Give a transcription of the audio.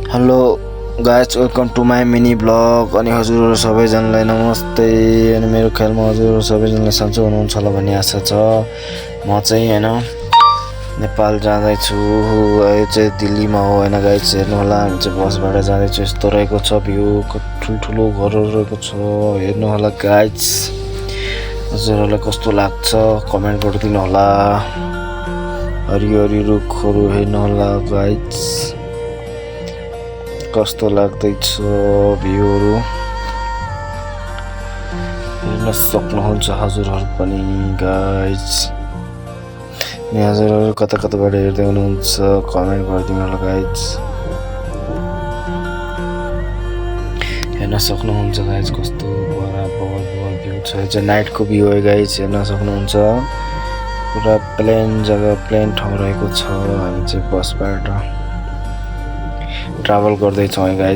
Hello guys welcome to my mini blog. अनि हजुरहरू सबैजनालाई नमस्ते। अनि मेरो ख्यालमा हजुरहरू सबैजनाले सन्चै हुनुहुन्छ होला भन्ने आशा छ। म चाहिँ होइन नेपाल जाँदैछु। यो चाहिँ दिल्लीमा हो होइन गाइज, हेर्नु होला हामी चाहिँ बसबाट जाँदैछु। यस्तो रहेको छ भ्यू, ठुल्ठुलो घरहरू रहेको छ, हेर्नु होला गाइज। हजुरहरूलाई कस्तो लाग्छ कमेन्ट गरिदिनु होला। हरियो रुखहरू हेर्नु होला गाइज, कस्तो लाग्दैछ भ्यूहरू हेर्न सक्नुहुन्छ हजुरहरू पनि गाइज। अनि हजुरहरू कता कताबाट हेर्दै हुनुहुन्छ कमेन्ट गरिदिनु होला गाइज। हेर्न सक्नुहुन्छ गाइज कस्तो बराबर भ्यू छ। यो चाहिँ नाइटको भ्यू है गाइज, हेर्न सक्नुहुन्छ। पुरा प्लेन जग्गा, प्लेन ठाउँ रहेको छ। हामी चाहिँ बसबाट ट्राभल गर्दैछौँ है गाइज।